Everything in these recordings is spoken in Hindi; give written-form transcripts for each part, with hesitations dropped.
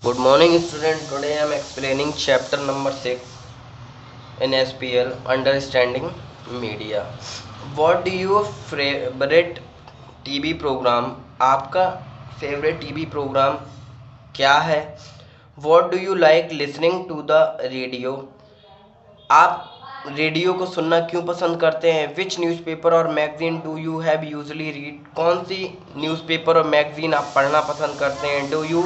Good morning, student. Today I am explaining chapter number 6 in SPL Understanding Media. What do you favorite TV program? आपका favorite TV program क्या है? What do you like listening to the radio? आप रेडियो को सुनना क्यों पसंद करते हैं? विच न्यूज़पेपर और magazine do you have usually read? कौन सी न्यूज़पेपर और मैगजीन आप पढ़ना पसंद करते हैं? Do you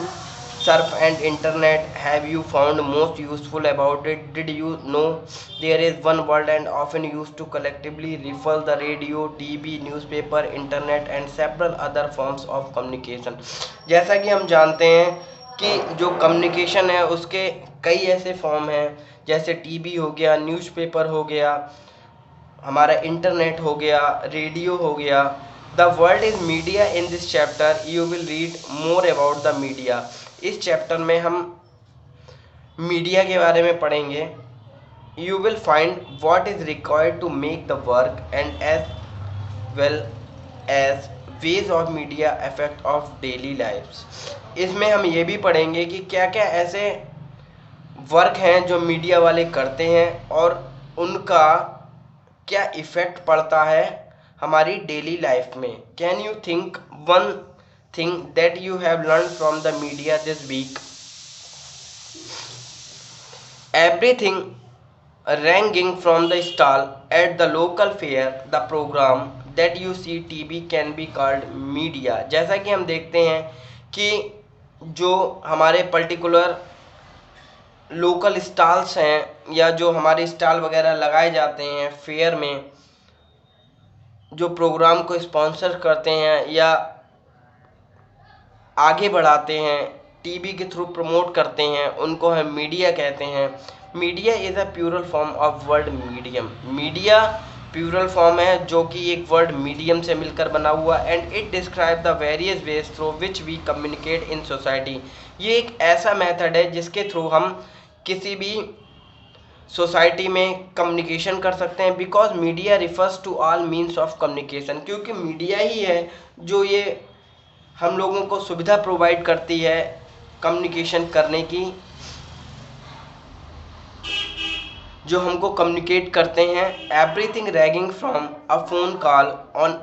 surf and internet? Have you found most useful about it? Did you know there is one word and often used to collectively refer the radio, TV, newspaper, internet and several other forms of communication? जैसा कि हम जानते हैं कि जो कम्युनिकेशन है उसके कई ऐसे फॉर्म हैं, जैसे टीवी हो गया, न्यूज़पेपर हो गया, हमारा इंटरनेट हो गया, रेडियो हो गया. The world is media. In this chapter you will read more about the media. इस चैप्टर में हम मीडिया के बारे में पढ़ेंगे. You will find what is required to make the work and as well as ways of media effect of daily lifes. इसमें हम ये भी पढ़ेंगे कि क्या क्या ऐसे वर्क हैं जो मीडिया वाले करते हैं और उनका क्या इफेक्ट पड़ता है हमारी डेली लाइफ में. Can you think one thing that you have learn from the media this week? Everything ranging from the stall at the local fair, the program that you see TV can be called media. जैसा कि हम देखते हैं कि जो हमारे पर्टिकुलर लोकल स्टॉल्स हैं या जो हमारे स्टॉल वगैरह लगाए जाते हैं फेयर में, जो प्रोग्राम को स्पॉन्सर करते हैं या आगे बढ़ाते हैं, टीवी के थ्रू प्रमोट करते हैं, उनको हम मीडिया कहते हैं. Media is a plural form of word medium. Media plural form है जो कि एक वर्ड मीडियम से मिलकर बना हुआ, and it describe the various ways through which we communicate in society. ये एक ऐसा मेथड है जिसके थ्रू हम किसी भी सोसाइटी में कम्युनिकेशन कर सकते हैं. Because media refers to all means of communication. क्योंकि मीडिया ही है जो ये हम लोगों को सुविधा प्रोवाइड करती है कम्युनिकेशन करने की, जो हमको कम्युनिकेट करते हैं. Everything ranging from a phone call on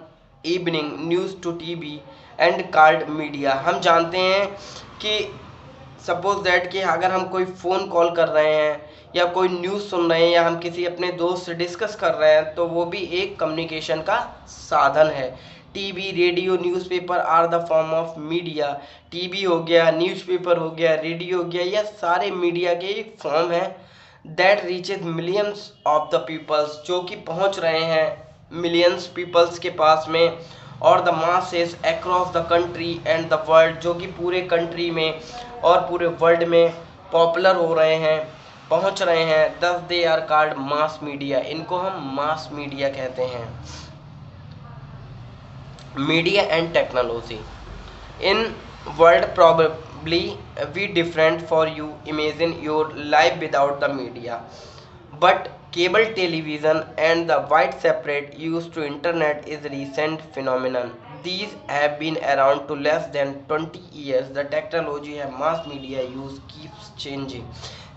evening news to TV and called media. हम जानते हैं कि सपोज दैट कि अगर हम कोई फ़ोन कॉल कर रहे हैं या कोई न्यूज़ सुन रहे हैं या हम किसी अपने दोस्त से डिस्कस कर रहे हैं तो वो भी एक कम्युनिकेशन का साधन है. TV, radio, newspaper are the form of media. TV हो गया, न्यूज़पेपर हो गया, रेडियो हो गया, यह सारे मीडिया के एक फॉर्म है that reaches millions of the peoples, जो कि पहुंच रहे हैं मिलियंस पीपल्स के पास में, और the masses across the country and the world, जो कि पूरे कंट्री में और पूरे वर्ल्ड में पॉपुलर हो रहे हैं, पहुंच रहे हैं. Thus they are called mass media. इनको हम मास मीडिया कहते हैं. Media and technology. In world probably be different for you. Imagine your life without the media. But cable television and the wide separate use to internet is a recent phenomenon. These have been around to less than 20 years. The technology and mass media use keeps changing.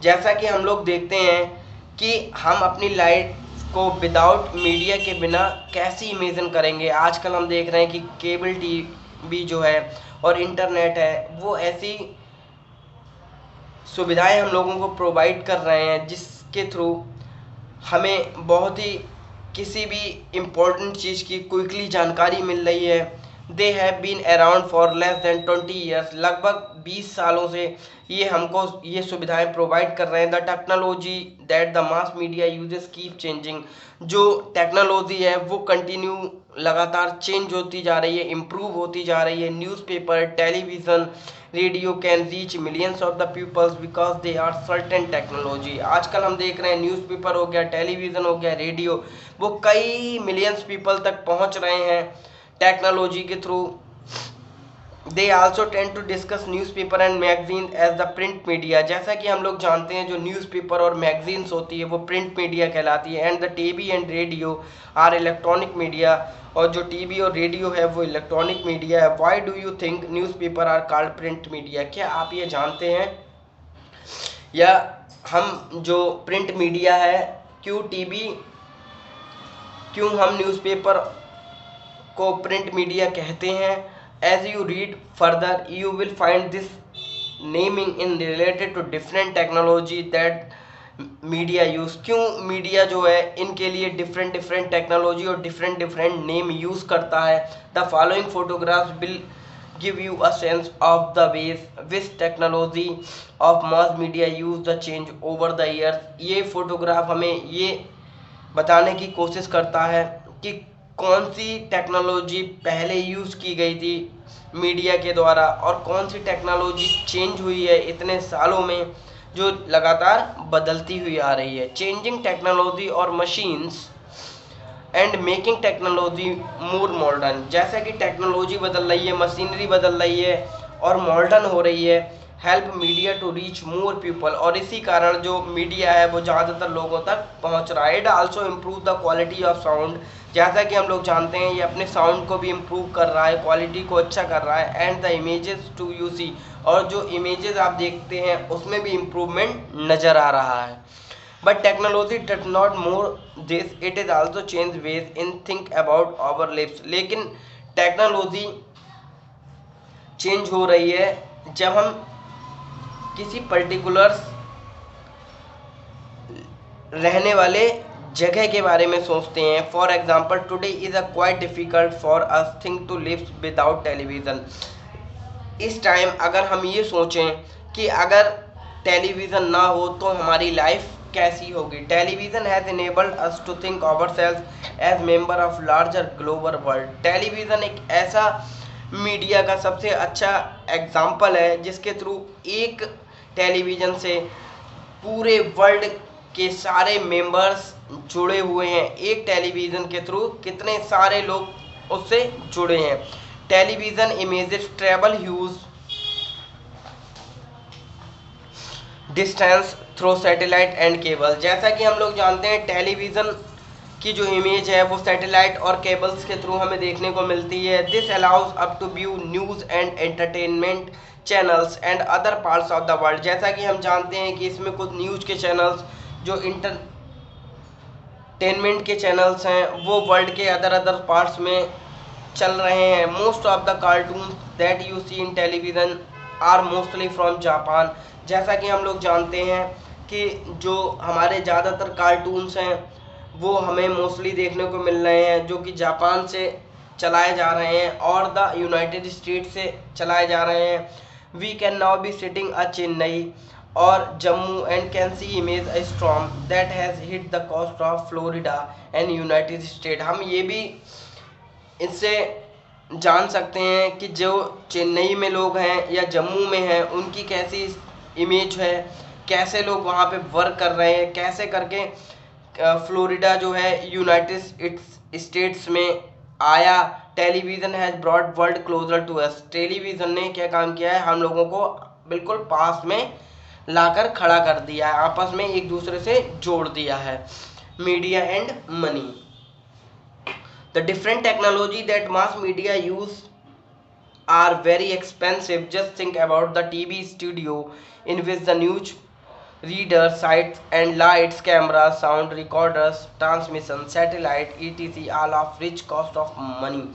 जैसा कि हम लोग देखते हैं कि हम अपनी लाइफ को विदाउट मीडिया के बिना कैसे इमेजिन करेंगे. आजकल हम देख रहे हैं कि केबल टीवी जो है और इंटरनेट है वो ऐसी सुविधाएं हम लोगों को प्रोवाइड कर रहे हैं जिसके थ्रू हमें बहुत ही किसी भी इम्पोर्टेंट चीज़ की क्विकली जानकारी मिल रही है. They have been around for less than 20 years. लगभग 20 सालों से ये हमको ये सुविधाएं प्रोवाइड कर रहे हैं. The technology that the mass media uses keep changing. जो टेक्नोलॉजी है वो कंटिन्यू लगातार चेंज होती जा रही है, इम्प्रूव होती जा रही है. Newspaper, television, radio can reach millions of the peoples because they are certain technology. आजकल हम देख रहे हैं न्यूज़पेपर हो गया, टेलीविज़न हो गया, रेडियो, वो कई मिलियंस पीपल तक पहुंच रहे हैं टेक्नोलॉजी के through. They also tend to discuss newspaper and magazine as the print media. जैसा कि हम लोग जानते हैं जो न्यूज़पेपर और मैगजीन्स होती है वो प्रिंट मीडिया कहलाती है। And the TV and radio are electronic media, और जो टीवी और रेडियो है वो इलेक्ट्रॉनिक मीडिया है। Why do you think newspaper are called print media? क्या आप ये जानते हैं या हम जो प्रिंट मीडिया है, क्यों हम न्यूज़पेपर को प्रिंट मीडिया कहते हैं? As you read further you will find this naming in related to different technology that media use. क्यों मीडिया जो है इनके लिए डिफरेंट डिफरेंट टेक्नोलॉजी और डिफरेंट डिफरेंट नेम यूज करता है। The following photographs will give you a sense of the ways which technology of mass media use the change over the years। ये फोटोग्राफ हमें ये बताने की कोशिश करता है कि कौन सी टेक्नोलॉजी पहले यूज़ की गई थी मीडिया के द्वारा और कौन सी टेक्नोलॉजी चेंज हुई है इतने सालों में, जो लगातार बदलती हुई आ रही है। चेंजिंग टेक्नोलॉजी और machines and making technology more modern. जैसा कि टेक्नोलॉजी बदल रही है, मशीनरी बदल रही है और मॉडर्न हो रही है। Help media to reach more people, और इसी कारण जो मीडिया है वो ज़्यादातर लोगों तक पहुंच रहा है। It also improve the quality of sound. जैसा कि हम लोग जानते हैं ये अपने साउंड को भी इम्प्रूव कर रहा है, क्वालिटी को अच्छा कर रहा है। And the images to you see, और जो इमेजेस आप देखते हैं उसमें भी इम्प्रूवमेंट नज़र आ रहा है। But technology does not more this, it is also change ways in think about our lives। लेकिन टेक्नोलॉजी चेंज हो रही है जब हम किसी पर्टिकुलर रहने वाले जगह के बारे में सोचते हैं। For example today is a quite difficult for us think to live without television. इस टाइम अगर हम ये सोचें कि अगर टेलीविज़न ना हो तो हमारी लाइफ कैसी होगी। Television has enabled us to think ourselves as member of larger global world. Television एक ऐसा मीडिया का सबसे अच्छा एग्जाम्पल है जिसके थ्रू एक टेलीविज़न से पूरे वर्ल्ड के सारे मेंबर्स जुड़े हुए हैं। एक टेलीविज़न के थ्रू कितने सारे लोग उससे जुड़े हैं। Television images travel huge distance through satellite and cable. जैसा कि हम लोग जानते हैं टेलीविज़न की जो इमेज है वो सैटेलाइट और केबल्स के थ्रू हमें देखने को मिलती है। This allows up to view news and entertainment channels and other parts of the world. जैसा कि हम जानते हैं कि इसमें कुछ न्यूज़ के चैनल्स जो एंटरटेनमेंट के चैनल्स हैं वो वर्ल्ड के अदर पार्ट्स में चल रहे हैं। Most of the cartoon that you see in television are mostly from Japan. जैसा कि हम लोग जानते हैं कि जो हमारे ज़्यादातर कार्टून्स हैं वो हमें मोस्टली देखने को मिल रहे हैं जो कि जापान से चलाए जा रहे हैं और द यूनाइटेड स्टेट से चलाए जा रहे हैं। We can now be sitting a Chennai और Jammu and can see image a storm that has hit the coast of Florida and United State. हम ये भी इससे जान सकते हैं कि जो चेन्नई में लोग हैं या जम्मू में हैं उनकी कैसी इमेज है, कैसे लोग वहाँ पे वर्क कर रहे हैं, कैसे करके फ्लोरिडा जो है यूनाइटेड स्टेट्स में आया। Television has brought world closer to us. Television ने क्या काम किया है, हम लोगों को बिल्कुल पास में लाकर खड़ा कर दिया है, आपस में एक दूसरे से जोड़ दिया है। Media and money. The different technology that mass media use are very expensive। Just think about the TV studio in which the news reader sites and lights, cameras, sound recorders, transmission, satellite, etc. all of which cost of money।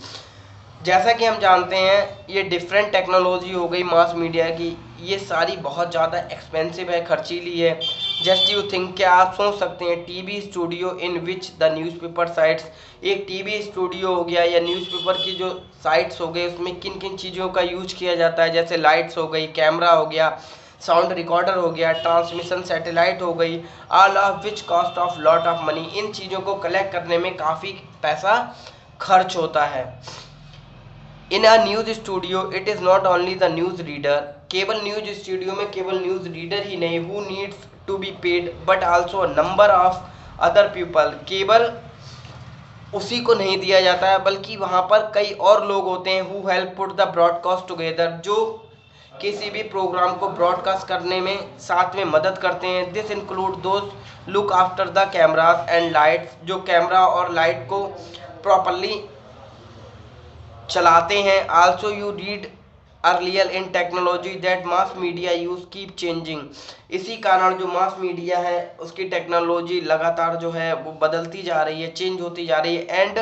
जैसा कि हम जानते हैं ये डिफरेंट टेक्नोलॉजी हो गई मास मीडिया की, ये सारी बहुत ज़्यादा एक्सपेंसिव है, खर्चीली है। जस्ट यू थिंक, क्या आप सोच सकते हैं TV studio in which the newspaper sites, एक टीवी स्टूडियो हो गया या न्यूज़पेपर की जो साइट्स हो गए उसमें किन किन चीज़ों का यूज किया जाता है, जैसे लाइट्स हो गई, कैमरा हो गया, साउंड रिकॉर्डर हो गया, ट्रांसमिशन सैटेलाइट हो गई, all of which cost of lot of money. इन चीज़ों को कलेक्ट करने में काफ़ी पैसा खर्च होता है। In a news studio it is not only the news reader. केवल न्यूज़ स्टूडियो में केवल न्यूज़ रीडर ही नहीं who needs to be paid but also number of other people. केवल उसी को नहीं दिया जाता है, बल्कि वहाँ पर कई और लोग होते हैं who help put the broadcast together, जो किसी भी प्रोग्राम को ब्रॉडकास्ट करने में साथ में मदद करते हैं। This include those look after the cameras and lights, जो कैमरा और लाइट को प्रॉपरली चलाते हैं। Also you read earlier in technology that mass media use keep changing, इसी कारण जो मास मीडिया है उसकी टेक्नोलॉजी लगातार जो है वो बदलती जा रही है, चेंज होती जा रही है। And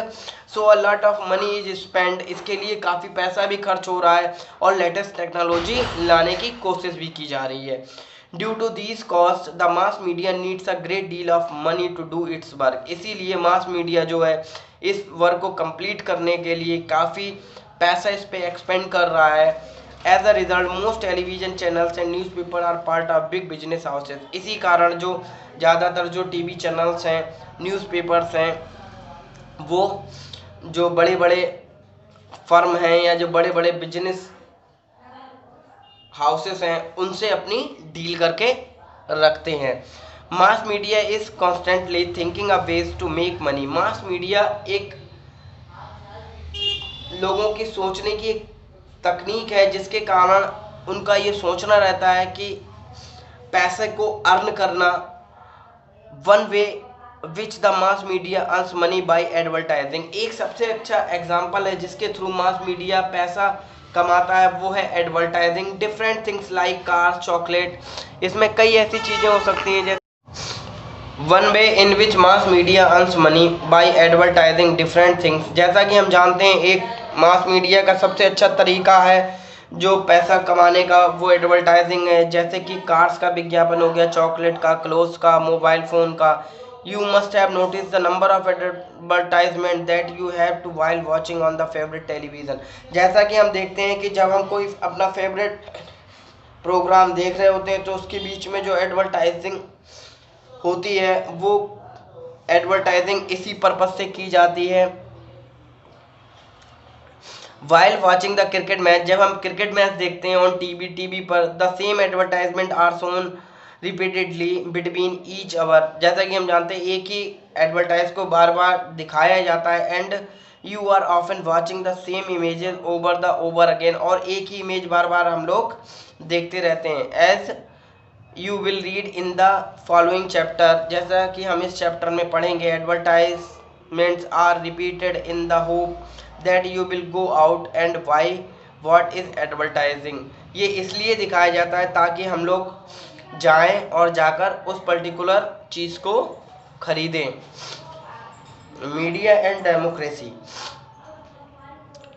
so a lot of money is spend, इसके लिए काफ़ी पैसा भी खर्च हो रहा है और लेटेस्ट टेक्नोलॉजी लाने की कोशिश भी की जा रही है। Due to these cost the mass media needs a great deal of money to do its work, इसीलिए मास मीडिया जो है इस वर्क को कंप्लीट करने के लिए काफ़ी पैसा इस पे एक्सपेंड कर रहा है। As a result most television channels and newspaper are part of big business houses, इसी कारण जो ज़्यादातर जो टीवी चैनल्स हैं, न्यूज़पेपर्स हैं, वो जो बड़े बड़े फर्म हैं या जो बड़े बड़े बिजनेस हाउसेस हैं उनसे अपनी डील करके रखते हैं। Mass media is constantly thinking of ways to make money, mass media एक लोगों की सोचने की एक तकनीक है जिसके कारण उनका ये सोचना रहता है कि पैसे को अर्न करना। One way which the mass media earns money by advertising, एक सबसे अच्छा एग्जांपल है जिसके थ्रू मास मीडिया पैसा कमाता है, वो है advertising. Different things like car, chocolate, इसमें कई ऐसी चीज़ें हो सकती हैं जैसे one way in which mass media earns money by advertising different things, जैसा कि हम जानते हैं एक मास मीडिया का सबसे अच्छा तरीका है जो पैसा कमाने का वो एडवर्टाइजिंग है, जैसे कि कार्स का विज्ञापन हो गया, चॉकलेट का, क्लोथ्स का, मोबाइल फ़ोन का। You must have notice the number of advertisement that you have to while watching on the favourite television, जैसा कि हम देखते हैं कि जब हम कोई अपना फेवरेट प्रोग्राम देख रहे होते हैं तो उसके बीच में जो एडवर्टाइजिंग होती है वो एडवर्टाइजिंग इसी पर्पज से की जाती है। While watching the cricket match, जब हम क्रिकेट मैच देखते हैं ऑन टीवी पर, the same advertisement are shown repeatedly between each hour, जैसा कि हम जानते हैं एक ही एडवर्टाइज को बार बार दिखाया जाता है। And you are often watching the same images over again, और एक ही इमेज बार बार हम लोग देखते रहते हैं। As you will read in the following chapter, जैसा कि हम इस चैप्टर में पढ़ेंगे, advertisements are repeated in the hope that you will go out and buy what is advertising, ये इसलिए दिखाया जाता है ताकि हम लोग जाएं और जाकर उस पर्टिकुलर चीज़ को खरीदें। Media and democracy,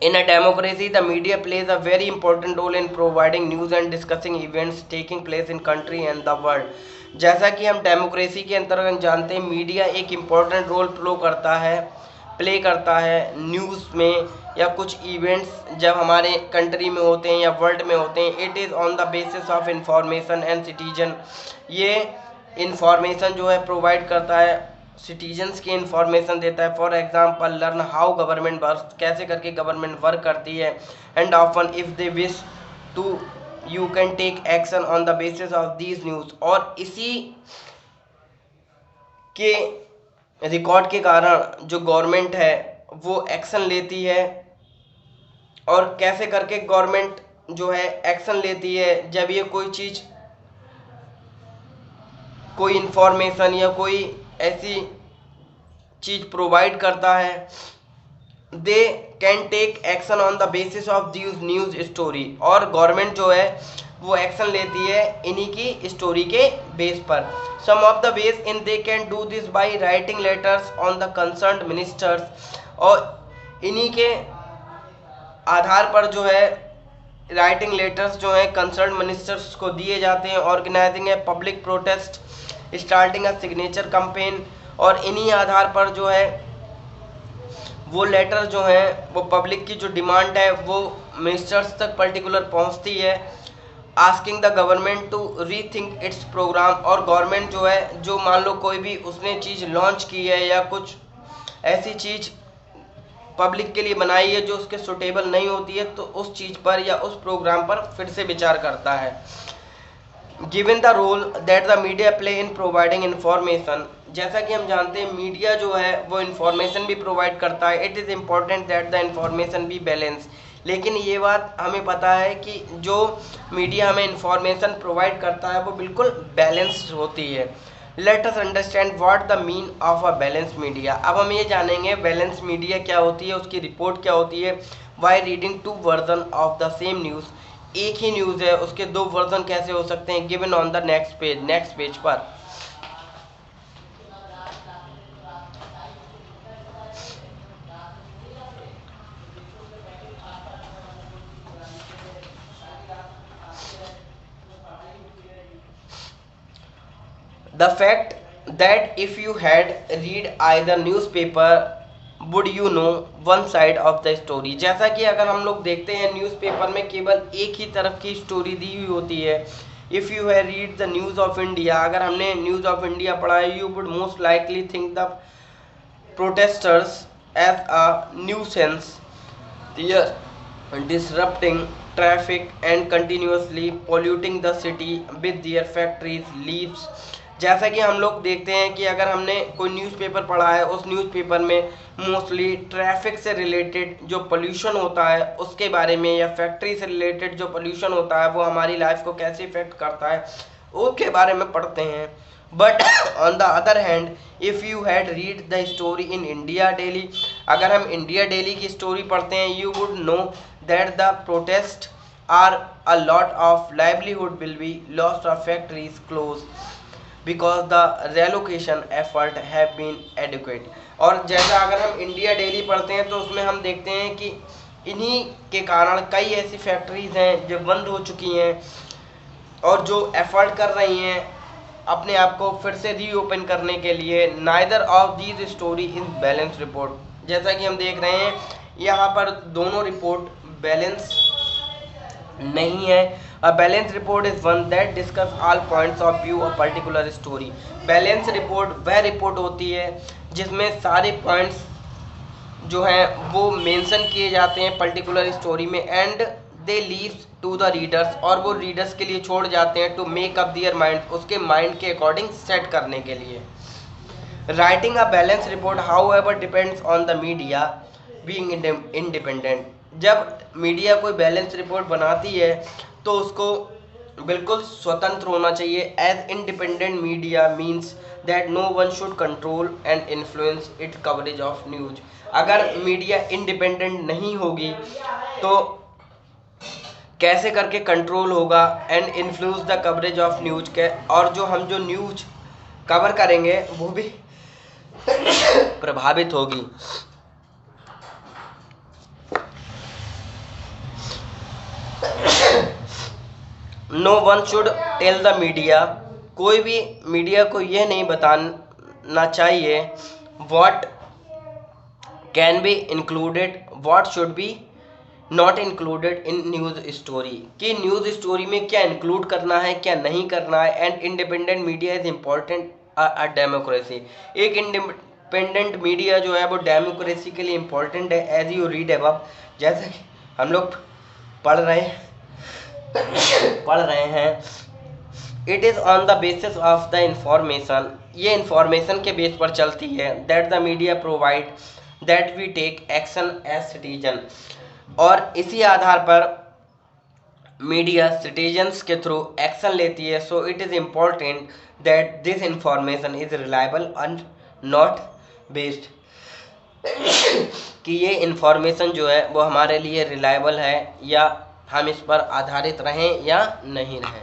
in a democracy the media plays a very important role in providing news and discussing events taking place in country and the world, जैसा कि हम डेमोक्रेसी के अंतर्गत जानते हैं मीडिया एक इम्पोर्टेंट रोल प्ले करता है न्यूज़ में या कुछ इवेंट्स जब हमारे कंट्री में होते हैं या वर्ल्ड में होते हैं। It is on the basis of information and citizen, ये इंफॉर्मेशन जो है प्रोवाइड करता है, सिटीजन्स की इंफॉर्मेशन देता है। For example learn how government work, कैसे करके गवर्नमेंट वर्क करती है। And often if they wish to you can take action on the basis of these news, और इसी के रिकॉर्ड के कारण जो गवर्नमेंट है वो एक्शन लेती है। और कैसे करके गवर्नमेंट जो है एक्शन लेती है, जब ये कोई चीज़, कोई इंफॉर्मेशन या कोई ऐसी चीज़ प्रोवाइड करता है, they can take action on the basis of this news story, और गवर्नमेंट जो है वो एक्शन लेती है इन्हीं की स्टोरी के बेस पर। Some of the ways in they can do this by writing letters on the concerned ministers, और इन्हीं के आधार पर जो है राइटिंग लेटर्स जो है कंसर्न्ड मिनिस्टर्स को दिए जाते हैं। Organizing a public protest, starting a signature campaign, और इन्हीं आधार पर जो है वो लेटर जो है वो पब्लिक की जो डिमांड है वो मिनिस्टर्स तक पर्टिकुलर पहुंचती है। Asking the government to rethink its programme, और गवर्नमेंट जो है जो मान लो कोई भी उसने चीज़ लॉन्च की है या कुछ ऐसी चीज़ पब्लिक के लिए बनाई है जो उसके सुटेबल नहीं होती है, तो उस चीज़ पर या उस प्रोग्राम पर फिर से विचार करता है। Given the role that the media play in providing information, जैसा कि हम जानते हैं मीडिया जो है वो इन्फॉर्मेशन भी प्रोवाइड करता है। It is important that the information be balance. लेकिन ये बात हमें पता है कि जो मीडिया हमें इन्फॉर्मेशन प्रोवाइड करता है वो बिल्कुल बैलेंस्ड होती है। Let us understand what the mean of a balance media. अब हम ये जानेंगे बैलेंस मीडिया क्या होती है, उसकी रिपोर्ट क्या होती है। Y reading to version of the same news, एक ही न्यूज़ है उसके दो वर्जन कैसे हो सकते हैं, given on the next page पर। The fact that if you had read either newspaper would you know one side of the story। जैसा कि अगर हम लोग देखते हैं न्यूज़पेपर में केवल एक ही तरफ की स्टोरी दी हुई होती है। If you have read the news of India, अगर हमने न्यूज़ ऑफ इंडिया पढ़ा है, you would most likely think the protesters as a nuisance, they are disrupting traffic and continuously polluting the city with their factories leaves। जैसा कि हम लोग देखते हैं कि अगर हमने कोई न्यूज़पेपर पढ़ा है, उस न्यूज़पेपर में मोस्टली ट्रैफिक से रिलेटेड जो पोल्यूशन होता है उसके बारे में, या फैक्ट्री से रिलेटेड जो पोल्यूशन होता है वो हमारी लाइफ को कैसे इफेक्ट करता है उसके बारे में पढ़ते हैं। But on the other hand if you had read the story in India daily, अगर हम इंडिया डेली की स्टोरी पढ़ते हैं, you would know that the protest are a lot of livelihood will be lost of factories close because the relocation effort have been educate. और जैसा अगर हम इंडिया डेली पढ़ते हैं तो उसमें हम देखते हैं कि इन्हीं के कारण कई ऐसी फैक्ट्रीज हैं जो बंद हो चुकी हैं और जो एफर्ट कर रही हैं अपने आप को फिर से रीओपन करने के लिए। Neither of these story is balance report. जैसा कि हम देख रहे हैं यहाँ पर दोनों रिपोर्ट बैलेंस नहीं है। अ balance report is one that discuss all points of view of particular story. Balance report वह रिपोर्ट होती है जिसमें सारे पॉइंट्स जो हैं वो मेंशन किए जाते हैं पर्टिकुलर स्टोरी में, and they leaves to the readers, और वो रीडर्स के लिए छोड़ जाते हैं to make up their mind, उसके माइंड के अकॉर्डिंग सेट करने के लिए। Writing a balance report however depends on the media being independent. जब मीडिया कोई बैलेंस रिपोर्ट बनाती है तो उसको बिल्कुल स्वतंत्र होना चाहिए। As independent media means that no one should control and influence it coverage of news. अगर मीडिया इंडिपेंडेंट नहीं होगी तो कैसे करके कंट्रोल होगा and influence the coverage of news के, और जो न्यूज कवर करेंगे वो भी प्रभावित होगी। No one should tell the media, कोई भी मीडिया को यह नहीं बताना चाहिए what can be included what should be not included in news story, कि न्यूज़ स्टोरी में क्या इंक्लूड करना है क्या नहीं करना है। And independent media is important a democracy. एक इंडिपेंडेंट मीडिया जो है वो डेमोक्रेसी के लिए इम्पोर्टेंट है। एज यू रीड अबव, जैसा कि हम लोग पढ़ रहे हैं, it is on the basis of the information, ये इंफॉर्मेशन के बेस पर चलती है, that the media provide that we take action as citizen, और इसी आधार पर मीडिया सिटीजन्स के थ्रू एक्शन लेती है। So it is important that this information is reliable and not based, कि ये इंफॉर्मेशन जो है वो हमारे लिए रिलायबल है या हम इस पर आधारित रहें या नहीं रहें।